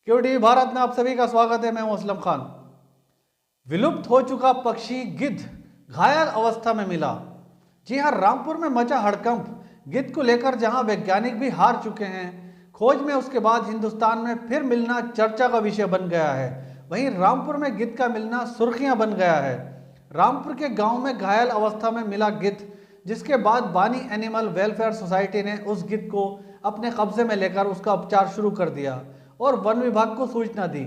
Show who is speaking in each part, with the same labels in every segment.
Speaker 1: Cutie Bharat में आप सभी का स्वागत है। मैं हूं असलम खान। विलुप्त हो चुका पक्षी गिद्ध घायल अवस्था में मिला। जी हां, रामपुर में मचा हड़कंप। गिद्ध को लेकर जहां वैज्ञानिक भी हार चुके हैं, खोज में उसके बाद हिंदुस्तान में फिर मिलना चर्चा का विषय बन गया है। वहीं रामपुर में गिद्ध का मिलना सुर्खियां बन गया है। रामपुर के गांव में घायल अवस्था में मिला गिद्ध, जिसके बाद बानी एनिमल वेलफेयर सोसाइटी ने उस गिद्ध को अपने कब्जे में लेकर उसका उपचार शुरू कर दिया और वन विभाग को सूचना दी।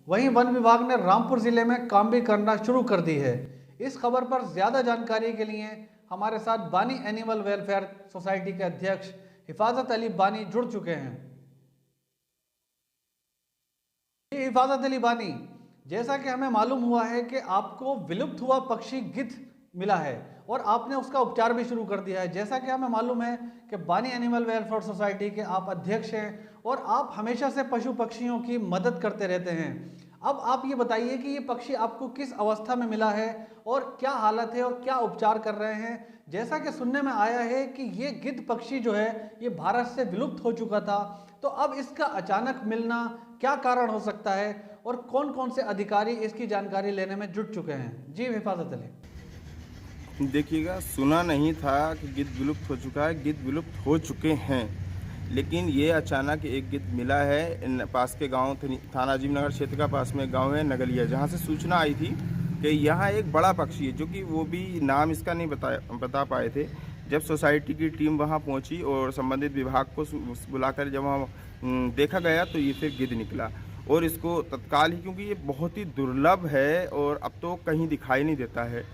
Speaker 1: वहीं वन विभाग ने रामपुर जिले में काम भी करना शुरू कर दी है। इस खबर पर ज्यादा जानकारी के लिए हमारे साथ बानी एनिमल वेलफेयर सोसाइटी के अध्यक्ष हिफाजत अली बानी जुड़ चुके हैं। हिफाजत अली बानी, जैसा कि हमें मालूम हुआ है कि आपको विलुप्त हुआ पक्षी गिद्ध मिला है और आपने उसका उपचार भी शुरू कर दिया है। जैसा कि हमें मालूम है कि बानी एनिमल वेलफेयर सोसाइटी के आप अध्यक्ष हैं और आप हमेशा से पशु पक्षियों की मदद करते रहते हैं। अब आप ये बताइए कि ये पक्षी आपको किस अवस्था में मिला है और क्या हालत है और क्या उपचार कर रहे हैं। जैसा कि सुनने में आया है कि ये गिद्ध पक्षी जो है ये भारत से विलुप्त हो चुका था, तो अब इसका अचानक मिलना क्या कारण हो सकता है और कौन कौन से अधिकारी इसकी जानकारी लेने में जुट चुके हैं। जी हिफाजत अली।
Speaker 2: देखिएगा, सुना नहीं था कि गिद्ध विलुप्त हो चुका है। गिद्ध विलुप्त हो चुके हैं, लेकिन ये अचानक एक गिद्ध मिला है पास के गांव थाना अजीम नगर क्षेत्र का पास में गांव है नगलिया, जहां से सूचना आई थी कि यहाँ एक बड़ा पक्षी है, जो कि वो भी नाम इसका नहीं बता पाए थे। जब सोसाइटी की टीम वहां पहुंची और संबंधित विभाग को बुलाकर जब वहाँ देखा गया तो ये फिर गिद्ध निकला और इसको तत्काल ही, क्योंकि ये बहुत ही दुर्लभ है और अब तो कहीं दिखाई नहीं देता है,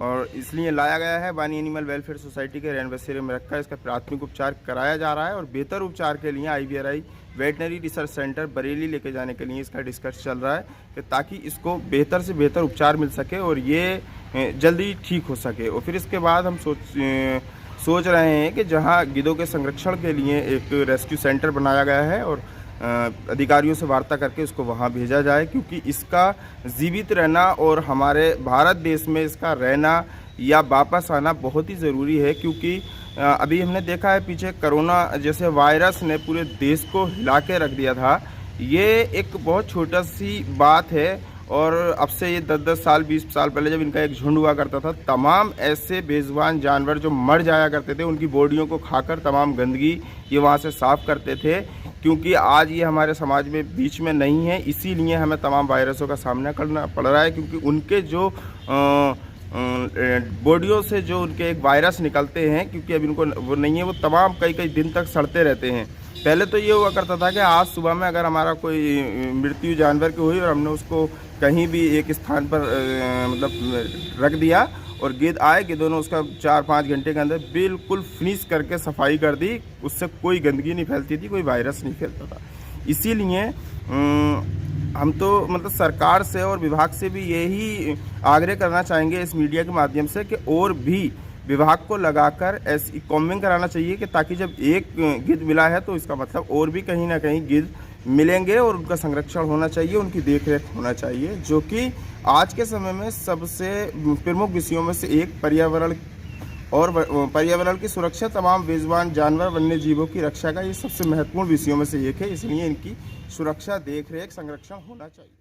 Speaker 2: और इसलिए लाया गया है। बानी एनिमल वेलफेयर सोसाइटी के रैन बसेरे में रखा, इसका प्राथमिक उपचार कराया जा रहा है और बेहतर उपचार के लिए IVRI veterinary research centre Bareilly लेके जाने के लिए इसका डिस्कस चल रहा है कि ताकि इसको बेहतर से बेहतर उपचार मिल सके और ये जल्दी ठीक हो सके। और फिर इसके बाद हम सोच रहे हैं कि जहां गिद्धों के संरक्षण के लिए एक रेस्क्यू सेंटर बनाया गया है और अधिकारियों से वार्ता करके उसको वहां भेजा जाए, क्योंकि इसका जीवित रहना और हमारे भारत देश में इसका रहना या वापस आना बहुत ही ज़रूरी है। क्योंकि अभी हमने देखा है पीछे कोरोना जैसे वायरस ने पूरे देश को हिला के रख दिया था। ये एक बहुत छोटा सी बात है और अब से ये 10-10 साल 20 साल पहले जब इनका एक झुंड हुआ करता था, तमाम ऐसे बेजुबान जानवर जो मर जाया करते थे उनकी बॉडियों को खाकर तमाम गंदगी ये वहाँ से साफ़ करते थे। क्योंकि आज ये हमारे समाज में बीच में नहीं है, इसीलिए हमें तमाम वायरसों का सामना करना पड़ रहा है। क्योंकि उनके जो बॉडियों से जो उनके एक वायरस निकलते हैं, क्योंकि अभी उनको वो नहीं है, वो तमाम कई दिन तक सड़ते रहते हैं। पहले तो ये हुआ करता था कि आज सुबह में अगर हमारा कोई मृत्यु जानवर की हुई और हमने उसको कहीं भी एक स्थान पर मतलब रख दिया और गिद्ध आए, गिद्धों ने उसका 4-5 घंटे के अंदर बिल्कुल फिनिश करके सफाई कर दी। उससे कोई गंदगी नहीं फैलती थी, कोई वायरस नहीं फैलता था। इसीलिए हम तो मतलब सरकार से और विभाग से भी यही आग्रह करना चाहेंगे इस मीडिया के माध्यम से कि और भी विभाग को लगाकर ऐसी कॉम्बिंग कराना चाहिए कि ताकि जब एक गिद्ध मिला है तो इसका मतलब और भी कहीं ना कहीं गिद्ध मिलेंगे और उनका संरक्षण होना चाहिए, उनकी देखरेख होना चाहिए, जो कि आज के समय में सबसे प्रमुख विषयों में से एक पर्यावरण और पर्यावरण की सुरक्षा, तमाम बेजुबान जानवर वन्य जीवों की रक्षा का ये सबसे महत्वपूर्ण विषयों में से एक है। इसलिए इनकी सुरक्षा, देखरेख, संरक्षण होना चाहिए।